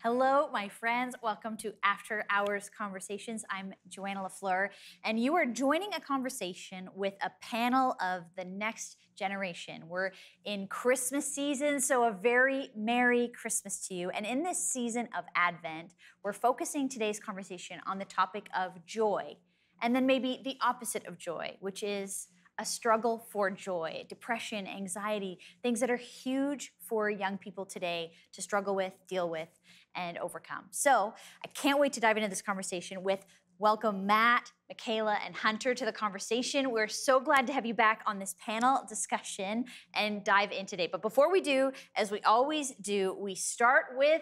Hello, my friends. Welcome to After Hours Conversations. I'm Joanna LaFleur, and you are joining a conversation with a panel of the next generation. We're in Christmas season, so a very Merry Christmas to you. And in this season of Advent, we're focusing today's conversation on the topic of joy, and then maybe the opposite of joy, which is a struggle for joy, depression, anxiety, things that are huge for young people today to struggle with, deal with, and overcome. So I can't wait to dive into this conversation with welcome Matt, Michaela, and Hunter to the conversation. We're so glad to have you back on this panel discussion and dive in today. But before we do, as we always do, we start with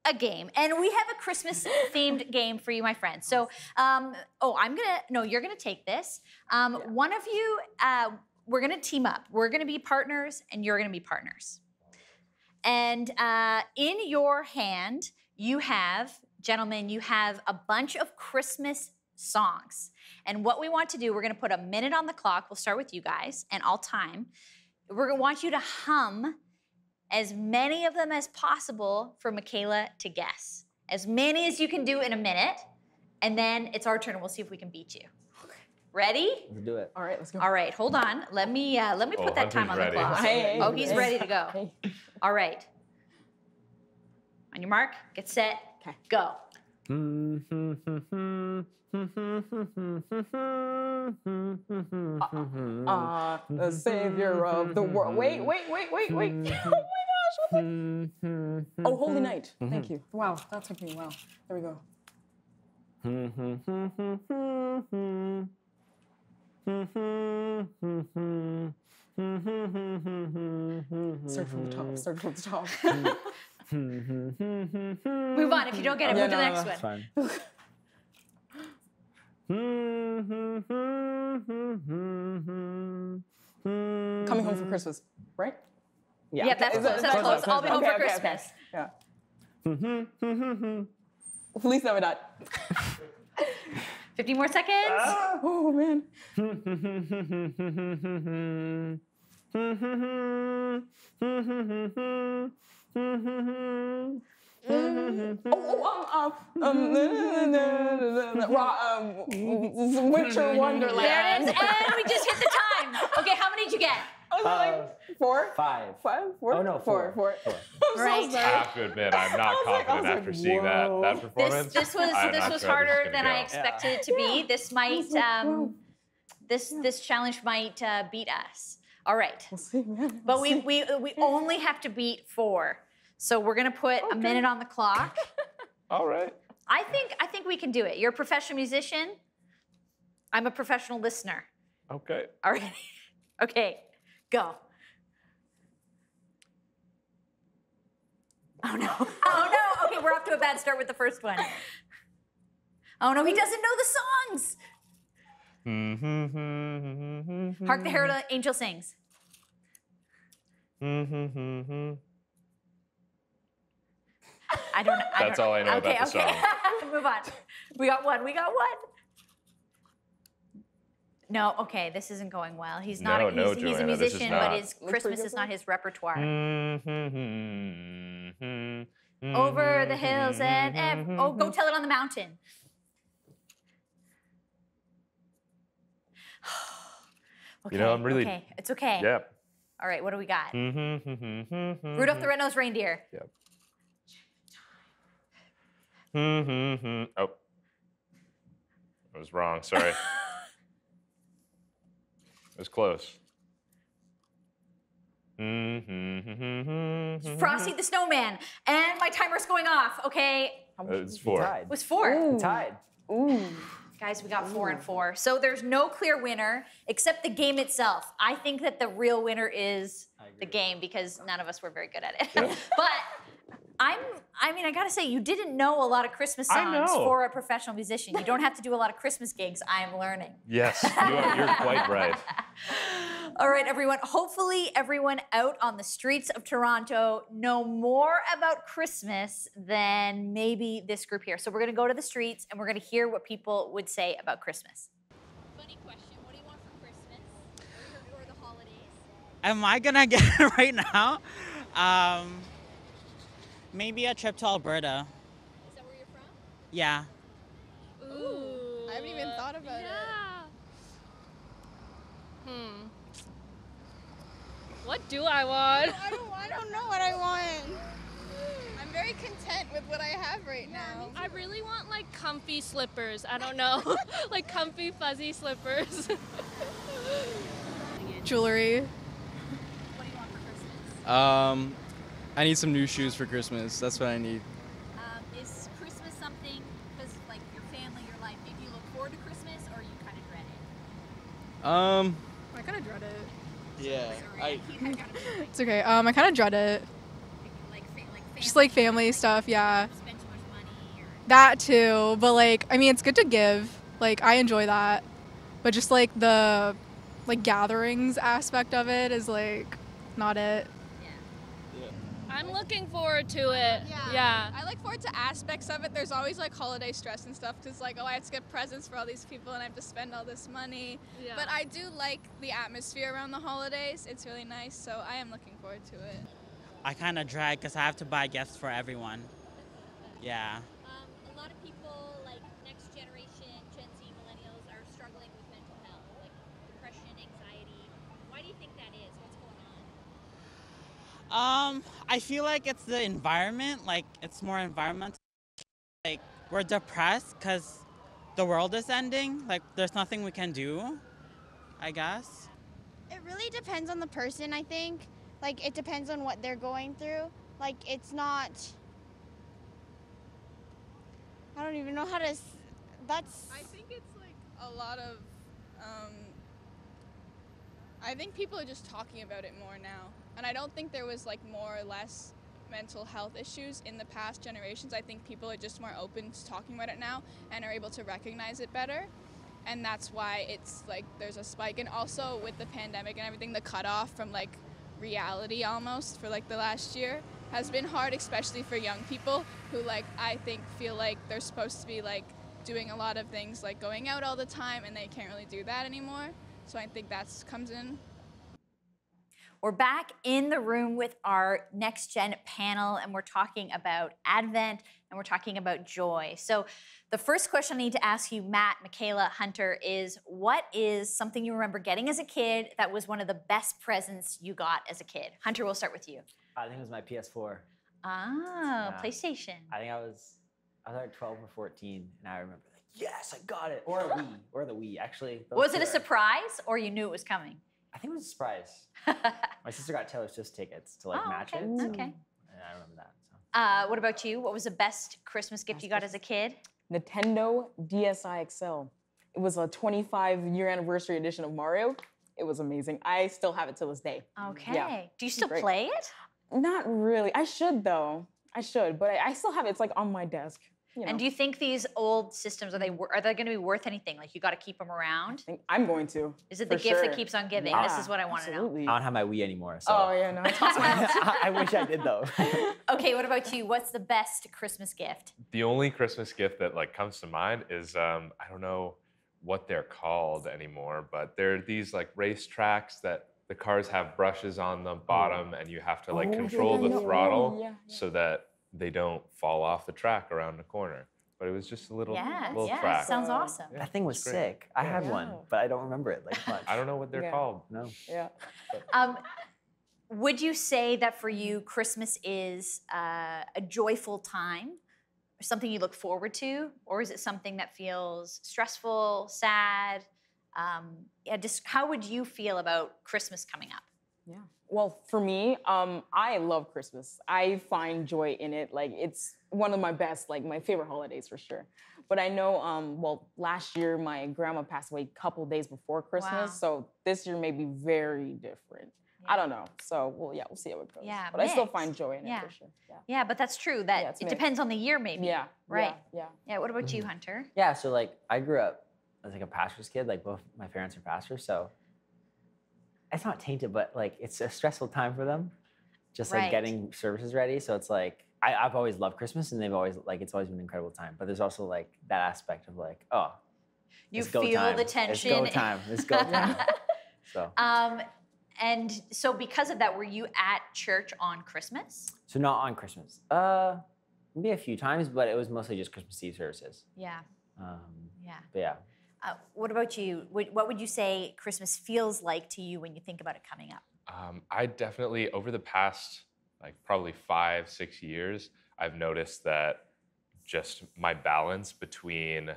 a game, and we have a Christmas-themed game for you, my friends. So, you're gonna take this. One of you, we're gonna team up. We're gonna be partners, and you're gonna be partners. And in your hand, you have, gentlemen, you have a bunch of Christmas songs. And what we want to do, we're gonna put a minute on the clock. We'll start with you guys, and all time. We're gonna want you to hum as many of them as possible for Michaela to guess. As many as you can do in a minute, and then it's our turn, and we'll see if we can beat you. Ready? Let's do it. All right, let's go. All right, hold on. Let me put that time on the clock. Hey, Oh, he's ready to go. All right. On your mark, get set, go. The savior of the world. Wait. Oh my gosh. Oh, Holy Night. Thank you. Wow, that took me a while. There we go. Start from the top. Move on. If you don't get it, move to the next one. It's fine. Coming Home for Christmas, right? Yeah, that's close. That's close. I'll be home for Christmas. Yeah. Feliz Navidad. 50 more seconds. Oh, man. Winter Wonderland. There it is, and we just hit the time. Okay, how many did you get? Four? Five. Four? Oh, no, four. Four. Right. I have to admit, I'm not confident after seeing that performance. This was harder than I expected it to be. This might this challenge might beat us. All right. We'll see, man. But we only have to beat 4. So we're gonna put a minute on the clock. All right. I think we can do it. You're a professional musician. I'm a professional listener. Okay. All right. Okay. Go. Oh no. Oh no. Okay, we're off to a bad start with the first one. Oh no, he doesn't know the songs. Hark the Herald Angel Sings. I don't know. That's all I know about the song. Move on. We got one. No, okay, this isn't going well. He's not. No, he's a Joanna, this is musician, not. but his Christmas is not his repertoire. Over Over the hills and go tell it on the mountain. Okay, You know, I'm really. okay. It's okay. Yep. All right, what do we got? Rudolph Rudolph the Red-Nosed Reindeer. Yep. Oh. I was wrong, sorry. It was close. Frosty the Snowman. And my timer's going off, okay? It's 4. Tied. It was 4. Ooh. Tied. Ooh. Guys, we got 4 and 4. So there's no clear winner except the game itself. I think that the real winner is the game because none of us were very good at it. Yep. But I gotta say, you didn't know a lot of Christmas I songs know. for a professional musician. You don't have to do a lot of Christmas gigs, I'm learning. Yes, you're quite right. All right, everyone. Hopefully everyone out on the streets of Toronto know more about Christmas than maybe this group here. So we're gonna go to the streets and we're gonna hear what people would say about Christmas. Funny question, what do you want for Christmas or the holidays? Am I gonna get it right now? Maybe a trip to Alberta. Is that where you're from? Yeah. Ooh. I haven't even thought about it. What do I want? I don't know what I want. I'm very content with what I have right now. I really want like comfy slippers. I don't know. Like comfy fuzzy slippers. Jewelry. What do you want for Christmas? I need some new shoes for Christmas. That's what I need. Is Christmas something, because like your family, your life, maybe you look forward to Christmas or you kind of dread it? I kind of dread it. Yeah. It's okay. I kind of dread it. Just like family stuff, yeah. Spend too much money or That too, but like, I mean, it's good to give. Like, I enjoy that. But just like the like gatherings aspect of it is like not it. I'm looking forward to it. Yeah. I look forward to aspects of it. There's always like holiday stress and stuff because like, oh, I have to get presents for all these people and I have to spend all this money. Yeah. But I do like the atmosphere around the holidays. It's really nice, so I am looking forward to it. I kind of dread because I have to buy gifts for everyone. Yeah. a lot of people, like next generation, Gen Z, millennials, are struggling with mental health, like depression, anxiety. Why do you think that is? What's going on? I feel like it's the environment. Like it's more environmental. Like we're depressed because the world is ending. Like there's nothing we can do, I guess. It really depends on the person, I think. Like, it depends on what they're going through. Like, it's not... I don't even know how to... That's... I think it's like a lot of, I think people are just talking about it more now. And I don't think there was like more or less mental health issues in the past generations. I think people are just more open to talking about it now and are able to recognize it better. And that's why it's like there's a spike. And also with the pandemic and everything, the cutoff from like reality almost for like the last year has been hard, especially for young people who like I think feel like they're supposed to be like doing a lot of things like going out all the time and they can't really do that anymore. So I think that comes in. We're back in the room with our Next Gen panel, and we're talking about Advent, and we're talking about joy. So the first question I need to ask you, Matt, Michaela, Hunter, is what is something you remember getting as a kid that was one of the best presents you got as a kid? Hunter, we'll start with you. I think it was my PS4. Oh, PlayStation. I think I was like 12 or 14, and I remember like, yes, I got it. Or a Wii, or the Wii, actually. Was it a surprise, or you knew it was coming? I think it was a surprise. My sister got Taylor Swift tickets to like match it. So, Okay. and I remember that. So. What about you? What was the best Christmas gift you got as a kid? Nintendo DSi XL. It was a 25-year anniversary edition of Mario. It was amazing. I still have it to this day. Okay. Yeah. Do you still Great. play it? Not really. I should though. I should, but I still have it. It's like on my desk. You know. And do you think these old systems are they going to be worth anything? Like you got to keep them around? I'm going to. Is it the for gift sure. that keeps on giving? Yeah, This is what I want to know. absolutely. I don't have my Wii anymore, so. Oh yeah, no. It's awesome. I wish I did though. Okay, what about you? What's the best Christmas gift? The only Christmas gift that like comes to mind is I don't know what they're called anymore, but they're these like race tracks that the cars have brushes on the bottom, and you have to like control the throttle so that they don't fall off the track around the corner. But it was just a little track. Sounds awesome. That thing was great. sick. I had one, but I don't remember it like much. I don't know what they're Yeah. called. No. Yeah. Would you say that for you, Christmas is a joyful time, or something you look forward to, or is it something that feels stressful, sad? Just how would you feel about Christmas coming up? Yeah. Well, for me, I love Christmas. I find joy in it. Like it's one of my best, like my favorite holidays for sure. But I know, well, last year my grandma passed away a couple days before Christmas, Wow. so this year may be very different. I don't know. So, we'll see how it goes. Yeah, but I still mixed. find joy in Yeah. it for sure. Yeah. Yeah, but that's true. That Yeah, it's it mixed. depends on the year, maybe. Yeah. Right. Yeah. Yeah. What about you, Hunter? Yeah, so like I grew up as like a pastor's kid, like both my parents are pastors, so it's not tainted, but like it's a stressful time for them. Just like Right. getting services ready. So it's like I've always loved Christmas and they've always like it's always been an incredible time. But there's also like that aspect of like, oh, You it's go feel time. the tension. It's go time. It's go time. So And so because of that, were you at church on Christmas? So not on Christmas. Maybe a few times, but it was mostly just Christmas Eve services. Yeah. Um, Yeah. But yeah. What about you? What would you say Christmas feels like to you when you think about it coming up? I definitely, over the past like probably 5-6 years, I've noticed that just my balance between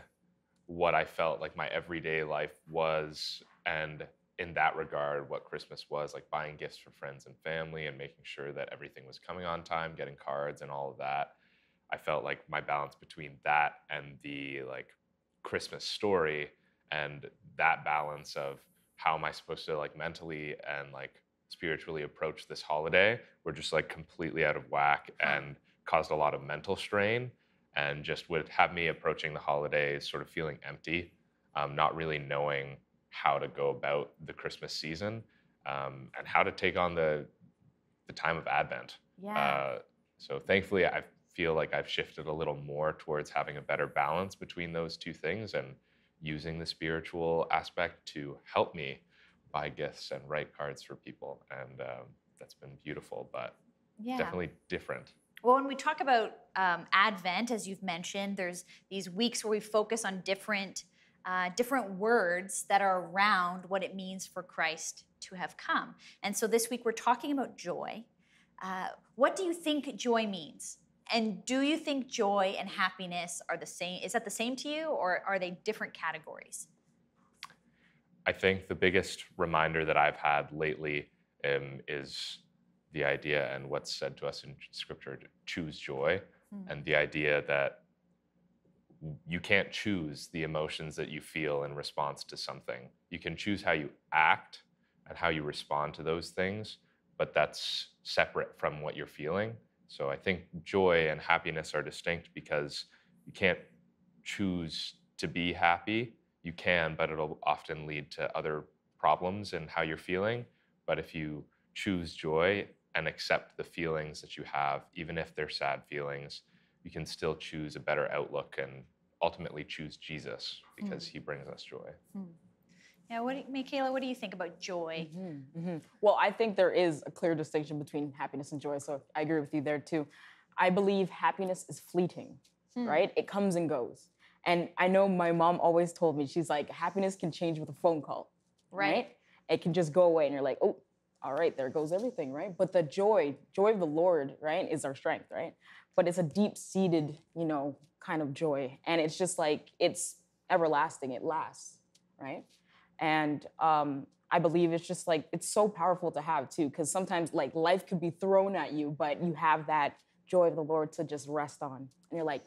what I felt like my everyday life was, and in that regard, what Christmas was, like buying gifts for friends and family and making sure that everything was coming on time, getting cards and all of that. I felt like my balance between that and the like Christmas story, and that balance of how am I supposed to like mentally and like spiritually approach this holiday were just like completely out of whack and caused a lot of mental strain, and just would have me approaching the holidays sort of feeling empty, not really knowing how to go about the Christmas season, and how to take on the time of Advent. Yeah. So thankfully, I feel like I've shifted a little more towards having a better balance between those two things and using the spiritual aspect to help me buy gifts and write cards for people. And that's been beautiful, but definitely different. Well, when we talk about Advent, as you've mentioned, there's these weeks where we focus on different words that are around what it means for Christ to have come. And so this week we're talking about joy. What do you think joy means? And do you think joy and happiness are the same? Is that the same to you, or are they different categories? I think the biggest reminder that I've had lately is the idea and what's said to us in Scripture, to choose joy, and the idea that you can't choose the emotions that you feel in response to something. You can choose how you act and how you respond to those things, but that's separate from what you're feeling. So I think joy and happiness are distinct because you can't choose to be happy. You can, but it'll often lead to other problems in how you're feeling. But if you choose joy and accept the feelings that you have, even if they're sad feelings, you can still choose a better outlook and ultimately choose Jesus because he brings us joy. Yeah, Michaela, what do you think about joy? Well, I think there is a clear distinction between happiness and joy, so I agree with you there too. I believe happiness is fleeting, right? It comes and goes. And I know my mom always told me, she's like, happiness can change with a phone call, right? It can just go away and you're like, oh, all right, there goes everything, right? But the joy of the Lord, right, is our strength, right? But it's a deep-seated, kind of joy. And it's just like, it's everlasting, it lasts, right? And I believe it's just like, it's so powerful to have too, because sometimes like life could be thrown at you, but you have that joy of the Lord to just rest on. And you're like,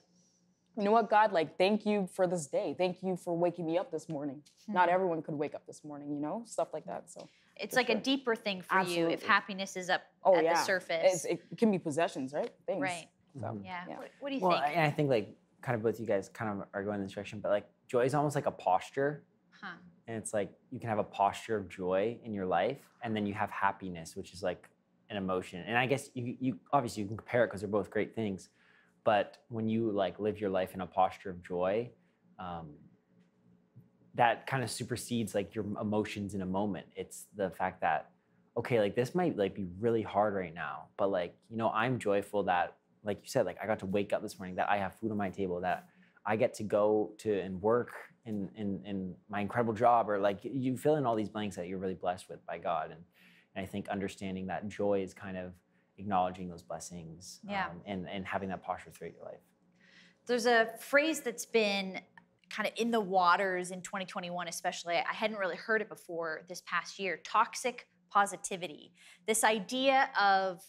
you know what, God, like, thank you for this day. Thank you for waking me up this morning. Not everyone could wake up this morning, stuff like that. So it's like a deeper thing for you if happiness is up at the surface. It can be possessions, right? Things. Right. So, yeah. What do you Well, think? and I think like kind of both you guys kind of are going in this direction, but like joy is almost like a posture. And it's like you can have a posture of joy in your life, and then you have happiness, which is like an emotion. And I guess you obviously you can compare it because they're both great things. But when you like live your life in a posture of joy, that kind of supersedes like your emotions in a moment. It's the fact that, okay, like this might like be really hard right now, but like, I'm joyful that, like you said, like I got to wake up this morning, that I have food on my table, that I get to go to and work in my incredible job, or like you fill in all these blanks that you're really blessed with by God. And I think understanding that joy is kind of acknowledging those blessings and having that posture throughout your life. There's a phrase that's been kind of in the waters in 2021, especially. I hadn't really heard it before this past year. Toxic positivity. This idea of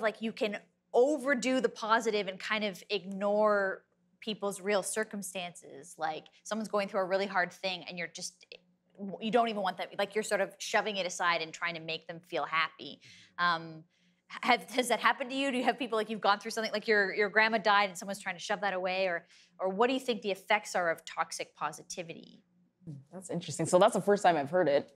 like you can overdo the positive and kind of ignore people's real circumstances. Like someone's going through a really hard thing and you don't even want that. Like you're sort of shoving it aside and trying to make them feel happy. Has that happened to you? Do you have people like you've gone through something like your grandma died and someone's trying to shove that away, or what do you think the effects are of toxic positivity? That's interesting. So that's the first time I've heard it.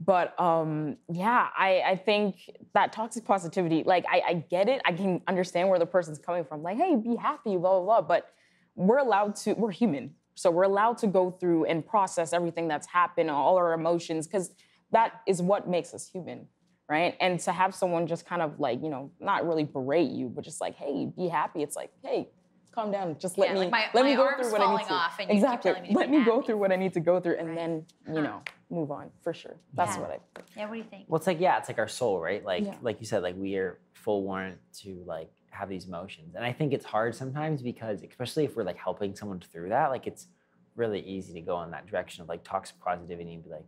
But I think that toxic positivity, like I get it. I can understand where the person's coming from. Like, hey, be happy, blah, blah, blah. But we're human. So we're allowed to go through and process everything that's happened, all our emotions, because That is what makes us human, right? And to have someone just kind of like, not really berate you, but just like, hey, be happy. It's like, hey, calm down. Just let me like let my me go arm's through what I need falling to. off and you keep Exactly. telling me to Let be me go happy. through what I need to go through, and Right. then move on for sure. That's Yeah. what I. Yeah, what do you think? Well, it's like our soul, right? Like Yeah. like you said, like we are full warrant to like have these emotions. And I think it's hard sometimes because especially if we're like helping someone through that, like it's really easy to go in that direction of like toxic positivity and be like,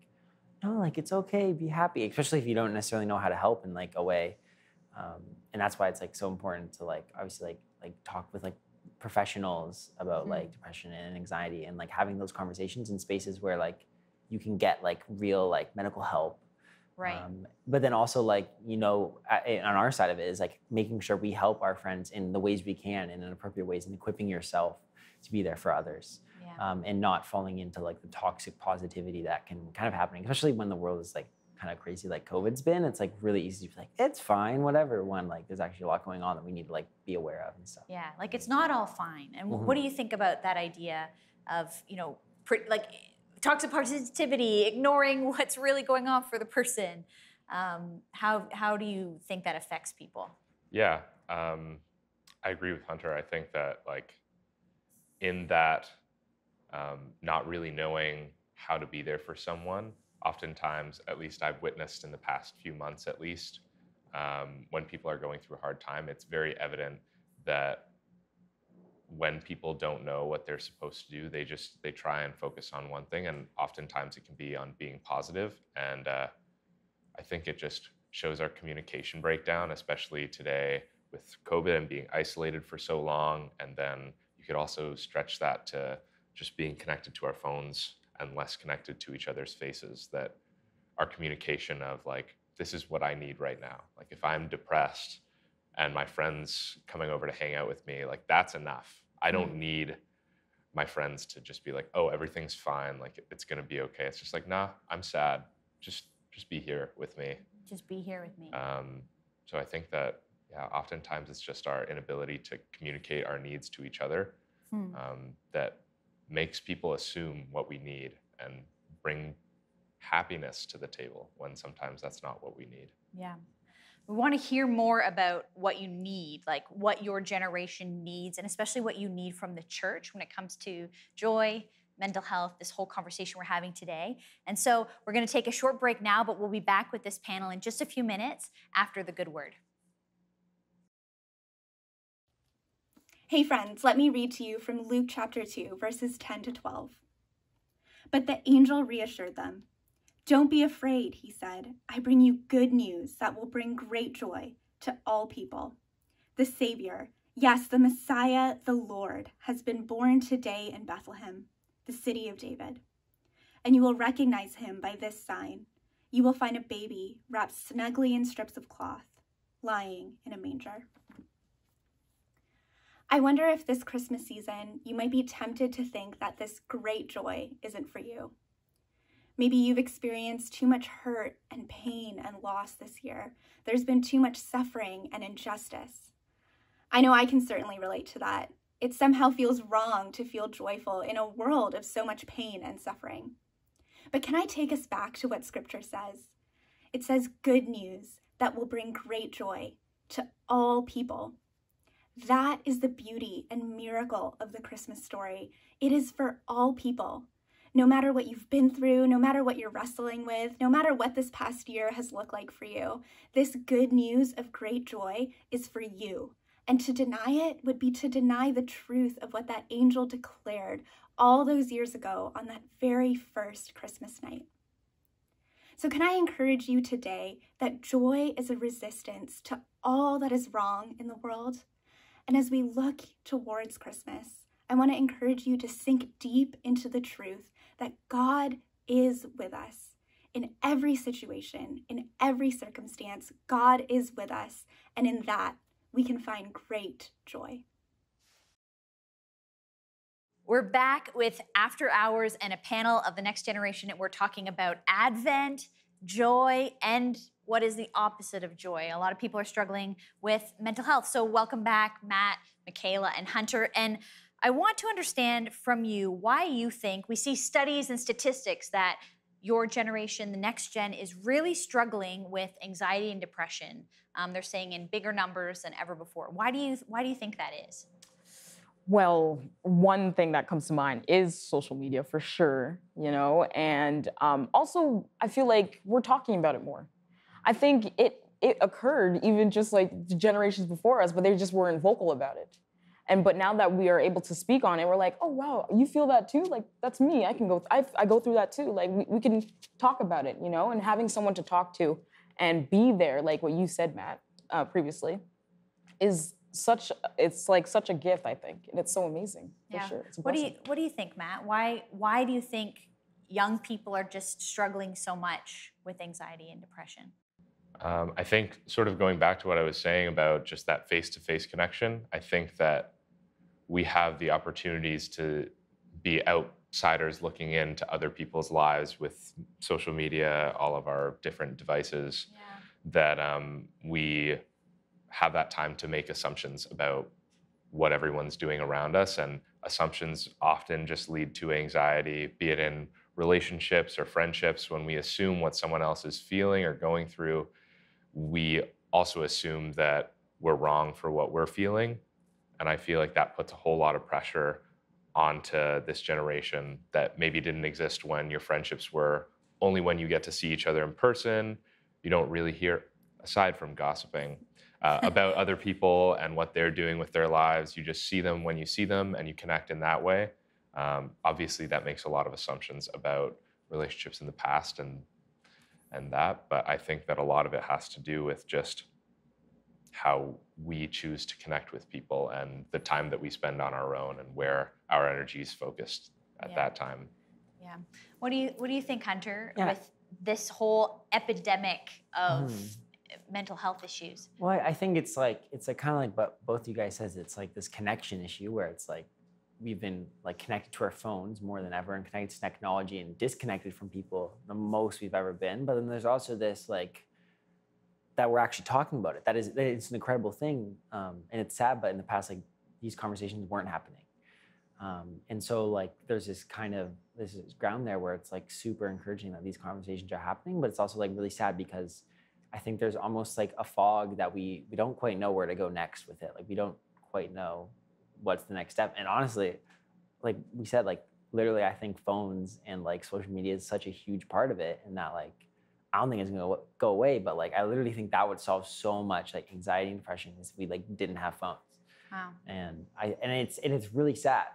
no, like it's okay, be happy, especially if you don't necessarily know how to help in like a way. And that's why it's like so important to like obviously like talk with like professionals about like depression and anxiety and like having those conversations in spaces where like you can get like real like medical help. Right. But then also like, on our side of it is like making sure we help our friends in the ways we can in appropriate ways and equipping yourself to be there for others. Yeah. And not falling into like the toxic positivity that can kind of happen, especially when the world is like kind of crazy like COVID's been. It's like really easy to be like, it's fine, whatever, when like there's actually a lot going on that we need to like be aware of and stuff. Yeah, like it's not all fine. And what do you think about that idea of, like toxic positivity, ignoring what's really going on for the person? How do you think that affects people? Yeah, I agree with Hunter. I think that like in that not really knowing how to be there for someone, oftentimes, at least I've witnessed in the past few months at least, when people are going through a hard time, it's very evident that when people don't know what they're supposed to do, they try and focus on one thing, and oftentimes it can be on being positive. And I think it just shows our communication breakdown, especially today with COVID and being isolated for so long. And then you could also stretch that to just being connected to our phones and less connected to each other's faces, that our communication of like, this is what I need right now. Like if I'm depressed and my friend's coming over to hang out with me, like that's enough. I don't need my friends to just be like, oh, everything's fine, like it's gonna be okay. It's just like, nah, I'm sad. Just be here with me. Just be here with me. So I think that, yeah, oftentimes it's just our inability to communicate our needs to each other that makes people assume what we need and bring happiness to the table when sometimes that's not what we need. Yeah. We want to hear more about what you need, like what your generation needs, and especially what you need from the church when it comes to joy, mental health, this whole conversation we're having today. And so we're going to take a short break now, but we'll be back with this panel in just a few minutes after the good word. Hey friends, let me read to you from Luke chapter 2, verses 10 to 12. But the angel reassured them. Don't be afraid, he said. I bring you good news that will bring great joy to all people. The Savior, yes, the Messiah, the Lord, has been born today in Bethlehem, the city of David. And you will recognize him by this sign. You will find a baby wrapped snugly in strips of cloth, lying in a manger. I wonder if this Christmas season you might be tempted to think that this great joy isn't for you. Maybe you've experienced too much hurt and pain and loss this year. There's been too much suffering and injustice. I know I can certainly relate to that. It somehow feels wrong to feel joyful in a world of so much pain and suffering. But can I take us back to what Scripture says? It says good news that will bring great joy to all people. That is the beauty and miracle of the Christmas story. It is for all people. No matter what you've been through, no matter what you're wrestling with, no matter what this past year has looked like for you, this good news of great joy is for you. And to deny it would be to deny the truth of what that angel declared all those years ago on that very first Christmas night. So can I encourage you today that joy is a resistance to all that is wrong in the world? And as we look towards Christmas, I want to encourage you to sink deep into the truth that God is with us. In every situation, in every circumstance, God is with us. And in that, we can find great joy. We're back with After Hours and a panel of the next generation, and we're talking about Advent, joy, and what is the opposite of joy. A lot of people are struggling with mental health. So welcome back, Matt, Michaela, and Hunter. And I want to understand from you why you think we see studies and statistics that your generation, the next gen, is really struggling with anxiety and depression. They're saying in bigger numbers than ever before. Why do you think that is? Well, one thing that comes to mind is social media for sure, you know, and also I feel like we're talking about it more. I think it occurred even just like the generations before us, but they just weren't vocal about it. But now that we are able to speak on it, we're like, oh wow, you feel that too? Like that's me. I go through that too. Like we can talk about it, you know, and having someone to talk to and be there, like what you said, Matt, previously, is such a gift, I think, and it's so amazing for sure. It's a blessing. What do you think, Matt? Why do you think young people are just struggling so much with anxiety and depression? I think sort of going back to what I was saying about just that face-to-face connection, I think that we have the opportunities to be outsiders looking into other people's lives with social media, all of our different devices, that we have that time to make assumptions about what everyone's doing around us. And assumptions often just lead to anxiety, be it in relationships or friendships. When we assume what someone else is feeling or going through, we also assume that we're wrong for what we're feeling. And I feel like that puts a whole lot of pressure onto this generation that maybe didn't exist when your friendships were only when you get to see each other in person. You don't really hear, aside from gossiping, about other people and what they're doing with their lives. You just see them when you see them and you connect in that way. Obviously, that makes a lot of assumptions about relationships in the past and that, but I think that a lot of it has to do with just how we choose to connect with people and the time that we spend on our own and where our energy is focused at that time. Yeah. What do you think, Hunter, with this whole epidemic of mental health issues? Well, I think it's like kind of like what both you guys says. It's like this connection issue where it's like we've been like connected to our phones more than ever and connected to technology and disconnected from people the most we've ever been. But then there's also this like that we're actually talking about it. It's an incredible thing, and it's sad. But in the past, like these conversations weren't happening, and so like there's this ground there where it's like super encouraging that these conversations are happening. But it's also like really sad because I think there's almost like a fog that we don't quite know where to go next with it. Like we don't quite know what's the next step. And honestly, like we said, like literally I think phones and like social media is such a huge part of it, and that like I don't think it's gonna go away, but like I literally think that would solve so much like anxiety and depression if we like didn't have phones. Wow. And it's really sad,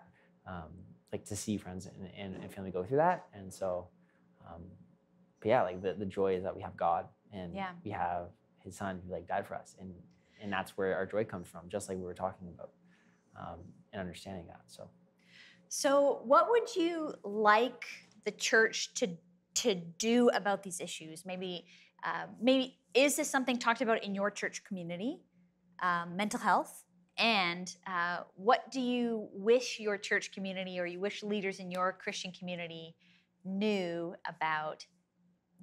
like to see friends and family go through that. And so, but yeah, like the joy is that we have God and we have His Son who like died for us, and that's where our joy comes from, just like we were talking about, and understanding that. So what would you like the church to do about these issues? Maybe is this something talked about in your church community, mental health? And what do you wish your church community or you wish leaders in your Christian community knew about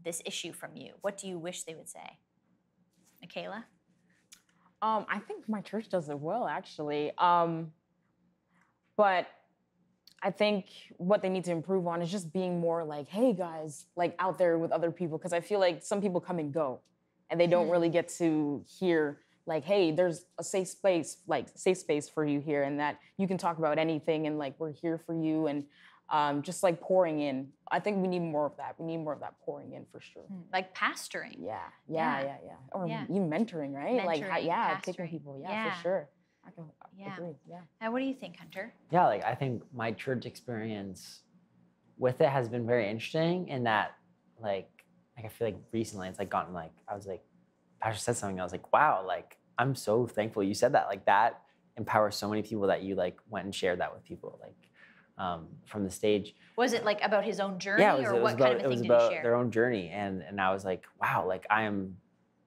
this issue from you? What do you wish they would say? Michaela? I think my church does it well, actually. But I think what they need to improve on is just being more like, hey guys, like out there with other people. Because I feel like some people come and go and they don't really get to hear like, hey, there's a safe space for you here and that you can talk about anything and like we're here for you and just like pouring in. I think we need more of that. We need more of that pouring in for sure. Like pastoring. Yeah. Or even mentoring, right? Mentoring, taking people. Yeah, for sure. I can agree. Yeah. And what do you think, Hunter? Yeah, like I think my church experience with it has been very interesting in that like I feel like recently it's like gotten like I was like Pastor said something I was like wow, like I'm so thankful you said that. Like that empowers so many people that you like went and shared that with people like from the stage. Was it like about his own journey or what kind of a thing did he share? It was about their own journey and I was like wow, like I'm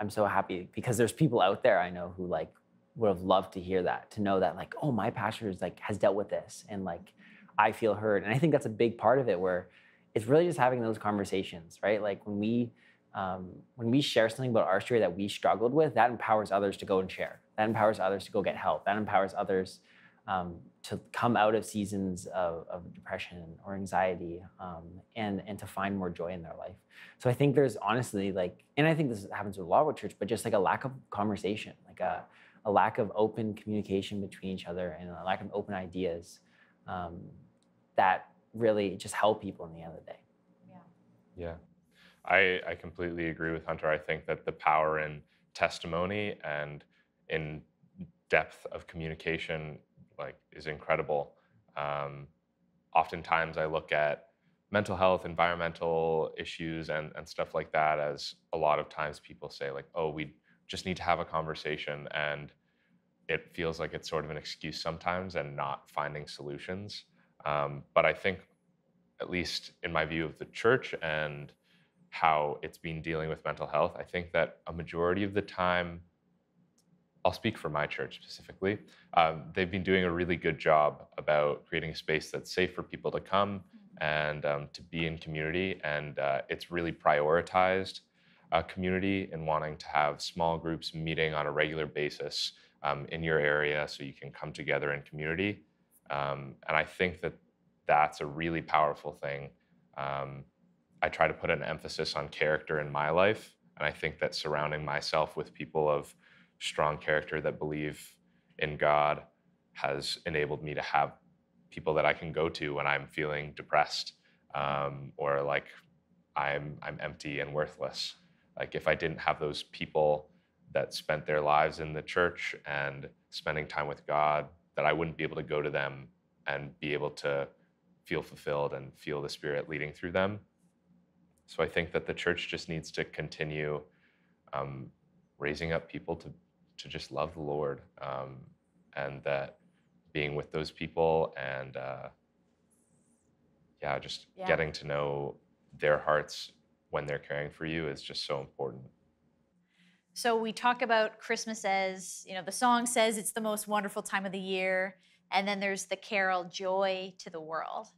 so happy because there's people out there I know who like would have loved to hear that, to know that like, oh, my pastor is like has dealt with this and like I feel heard. And I think that's a big part of it where it's really just having those conversations, right? Like when we share something about our story that we struggled with, that empowers others to go and share. That empowers others to go get help. That empowers others to come out of seasons of depression or anxiety, and to find more joy in their life. So I think there's honestly like, and I think this happens with a lot with church, but just like a lack of conversation, like a lack of open communication between each other and a lack of open ideas that really just help people in the end of the day. Yeah, I completely agree with Hunter. I think that the power in testimony and in depth of communication like is incredible. Oftentimes I look at mental health, environmental issues and stuff like that as a lot of times people say like, oh, we just need to have a conversation, and it feels like it's sort of an excuse sometimes and not finding solutions. But I think, at least in my view of the church and how it's been dealing with mental health, I think that a majority of the time, I'll speak for my church specifically, they've been doing a really good job about creating a space that's safe for people to come and to be in community. And it's really prioritized community and wanting to have small groups meeting on a regular basis in your area so you can come together in community. And I think that that's a really powerful thing. I try to put an emphasis on character in my life. And I think that surrounding myself with people of strong character that believe in God has enabled me to have people that I can go to when I'm feeling depressed or like I'm empty and worthless. Like if I didn't have those people that spent their lives in the church and spending time with God, that I wouldn't be able to go to them and be able to feel fulfilled and feel the Spirit leading through them. So I think that the church just needs to continue raising up people to just love the Lord, and that being with those people and getting to know their hearts when they're caring for you is just so important. So we talk about Christmas as, the song says it's the most wonderful time of the year, and then there's the carol, Joy to the World.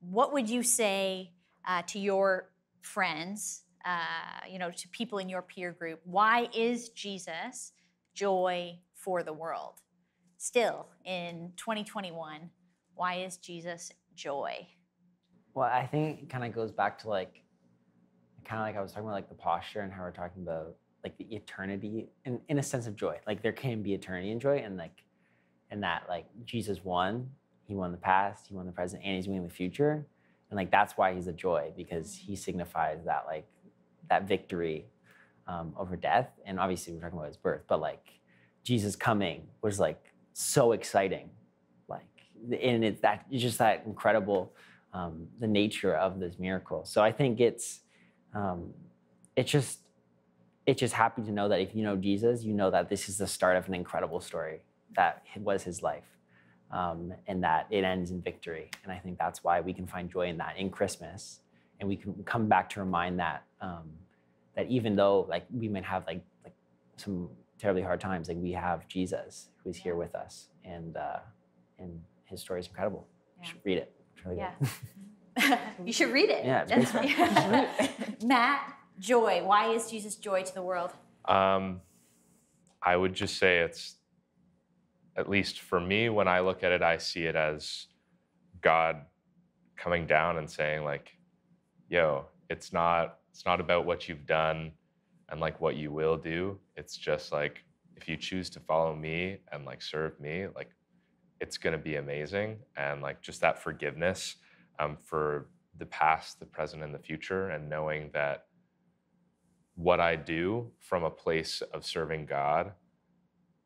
What would you say to your friends, to people in your peer group? Why is Jesus joy for the world? Still, in 2021, why is Jesus joy? Well, I think it kind of goes back to like I was talking about like the posture and how we're talking about like the eternity in a sense of joy. Like there can be eternity in joy, and like in that like Jesus won. He won the past, he won the present, and he's winning the future. And like that's why he's a joy, because he signifies that like that victory over death. And obviously we're talking about his birth, but like Jesus coming was like so exciting. Like, and it's just that incredible the nature of this miracle. So I think it's just happy to know that if you know Jesus, you know that this is the start of an incredible story that was his life. And that it ends in victory. And I think that's why we can find joy in that in Christmas. And we can come back to remind that that even though like we might have like some terribly hard times, like we have Jesus who is here with us, and his story is incredible. You should read it. It's really good. You should read it. Yeah, it's great. Matt, joy. Why is Jesus joy to the world? I would just say it's, at least for me, when I look at it, I see it as God coming down and saying like, yo, it's not about what you've done and like what you will do. It's just like, if you choose to follow me and like serve me, like it's going to be amazing. And like just that forgiveness for the past, the present, and the future, and knowing that what I do from a place of serving God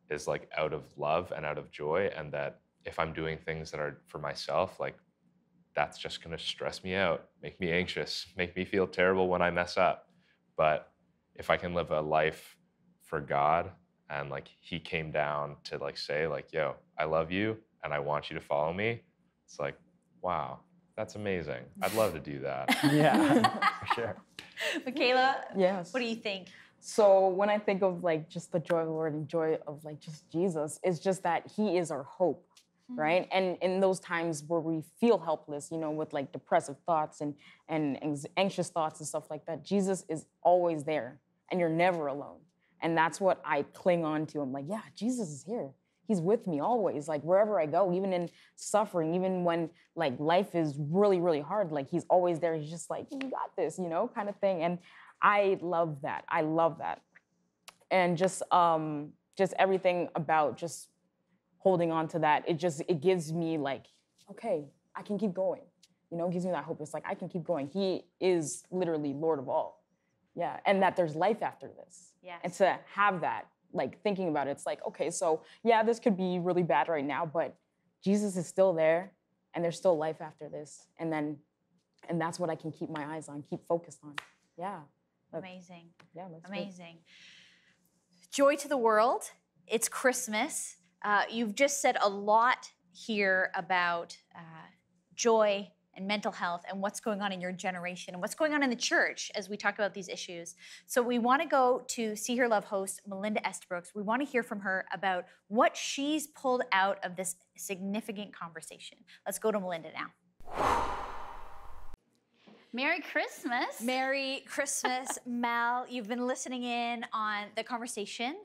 is like out of love and out of joy, and that if I'm doing things that are for myself, like that's just going to stress me out, make me anxious, make me feel terrible when I mess up. But if I can live a life for God, and like he came down to like say like, yo, I love you and I want you to follow me, it's like, wow, that's amazing. I'd love to do that. Yeah, for sure. Michaela, Yes. what do you think? So when I think of like just the joy of the Lord and joy of like just Jesus, it's just that he is our hope, right? And in those times where we feel helpless, with like depressive thoughts and anxious thoughts and stuff like that, Jesus is always there, and you're never alone. And that's what I cling on to. I'm like, yeah, Jesus is here. He's with me always, like wherever I go, even in suffering, even when like life is really, really hard, like he's always there. He's just like, you got this, you know, kind of thing. And I love that. I love that. And just everything about just holding on to that, it gives me like, okay, I can keep going. You know, it gives me that hope. It's like, I can keep going. He is literally Lord of all. Yeah, and that there's life after this. Yes. And to have that, like thinking about it, it's like, okay, so yeah, this could be really bad right now, but Jesus is still there and there's still life after this. And that's what I can keep my eyes on, keep focused on. Yeah. Amazing. Yeah, that's amazing. Good. Joy to the world. It's Christmas. You've just said a lot here about joy and mental health and what's going on in your generation and what's going on in the church as we talk about these issues. So we want to go to See Her Love host Melinda Estabrooks. We want to hear from her about what she's pulled out of this significant conversation. Let's go to Melinda now. Merry Christmas. Merry Christmas, Mel. You've been listening in on the conversation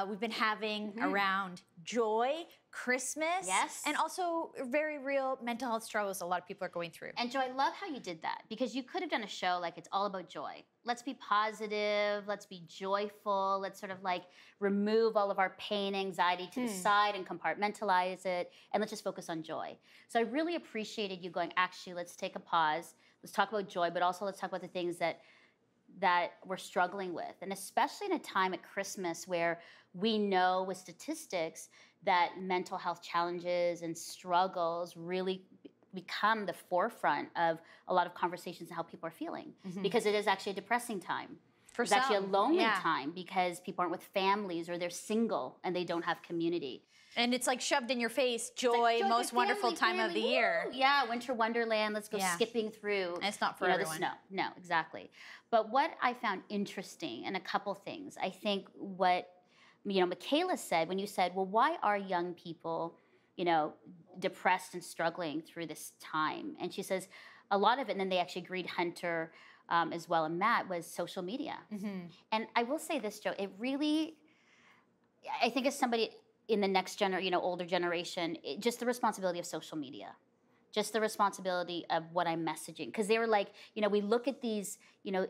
we've been having around joy, Christmas, yes, and also very real mental health struggles a lot of people are going through. And Joy, I love how you did that, because you could have done a show like it's all about joy. Let's be positive, let's be joyful, let's sort of like remove all of our pain, anxiety to the side and compartmentalize it, and let's just focus on joy. So I really appreciated you going, actually, let's take a pause, let's talk about joy, but also let's talk about the things that we're struggling with. And especially in a time at Christmas where we know with statistics that mental health challenges and struggles really become the forefront of a lot of conversations and how people are feeling. Because it is actually a depressing time. It's actually a lonely time because people aren't with families or they're single and they don't have community. And it's like shoved in your face, joy, like, most wonderful time of the year. Yeah, winter wonderland, let's go skipping through. And it's not for everyone. The snow. No, exactly. But what I found interesting, and a couple things, I think what, Michaela said, when you said, well, why are young people, depressed and struggling through this time? And she says, a lot of it, and then they actually agreed, Hunter as well, and Matt, was social media. And I will say this, Joe, it really, I think as somebody in the next older generation, just the responsibility of social media, just the responsibility of what I'm messaging. Because they were like, we look at these,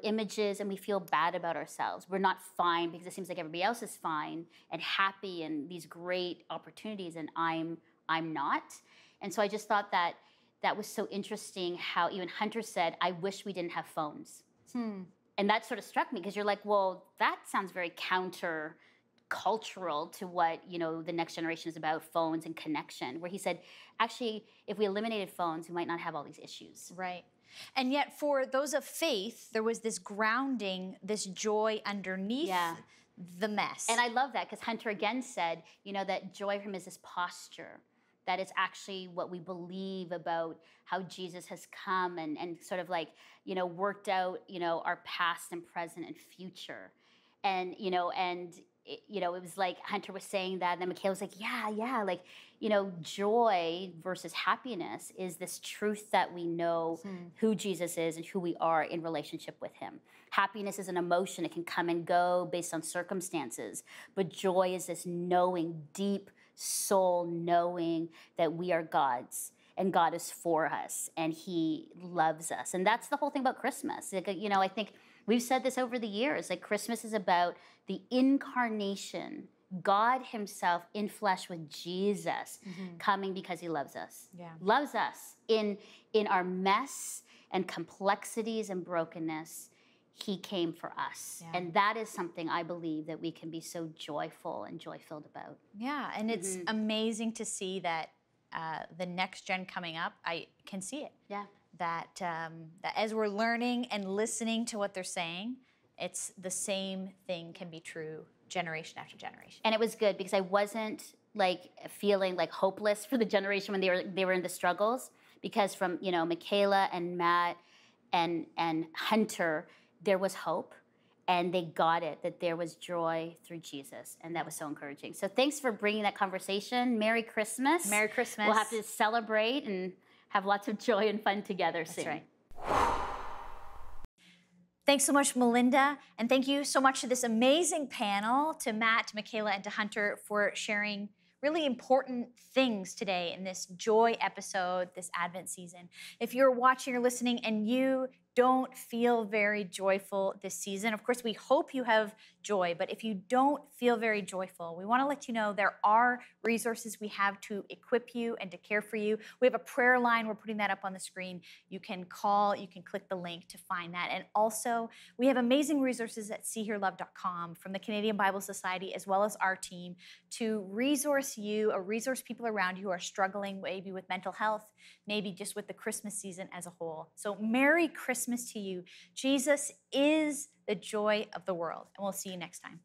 images and we feel bad about ourselves. We're not fine because it seems like everybody else is fine and happy and these great opportunities, and I'm not. And so I just thought that was so interesting how even Hunter said, I wish we didn't have phones. And that sort of struck me, because you're like, well, that sounds very counter cultural to what the next generation is about, phones and connection, where he said, actually, if we eliminated phones, we might not have all these issues. Right. And yet for those of faith, there was this grounding, this joy underneath the mess. And I love that, because Hunter again said, that joy for him is this posture, that it's actually what we believe about how Jesus has come and sort of like, worked out, our past and present and future. And, it was like Hunter was saying that, and then Michaela was like, yeah, like, joy versus happiness is this truth that we know who Jesus is and who we are in relationship with him. Happiness is an emotion. It can come and go based on circumstances. But joy is this knowing, deep soul knowing that we are God's and God is for us and he loves us. And that's the whole thing about Christmas. Like, I think we've said this over the years, like Christmas is about the incarnation, God himself in flesh with Jesus coming because he loves us. Loves us in our mess and complexities and brokenness. He came for us. And that is something I believe that we can be so joyful and joy-filled about. Yeah, and it's amazing to see that the next gen coming up, I can see it. Yeah. That as we're learning and listening to what they're saying, it's the same thing can be true generation after generation. And it was good because I wasn't like feeling like hopeless for the generation when they were in the struggles, because from Michaela and Matt and Hunter, there was hope, and they got it, that there was joy through Jesus, and that was so encouraging. So thanks for bringing that conversation. Merry Christmas. Merry Christmas. We'll have to celebrate and have lots of joy and fun together soon. That's right. Thanks so much, Melinda, and thank you so much to this amazing panel, to Matt, to Michaela, and to Hunter for sharing really important things today in this joy episode, this Advent season. If you're watching or listening and you don't feel very joyful this season, of course, we hope you have joy, but if you don't feel very joyful, we want to let you know there are resources we have to equip you and to care for you. We have a prayer line. We're putting that up on the screen. You can call, you can click the link to find that. And also, we have amazing resources at seehearlove.com from the Canadian Bible Society as well as our team to resource you or resource people around you who are struggling maybe with mental health, maybe just with the Christmas season as a whole. So Merry Christmas to you. Jesus is the joy of the world, and we'll see you next time.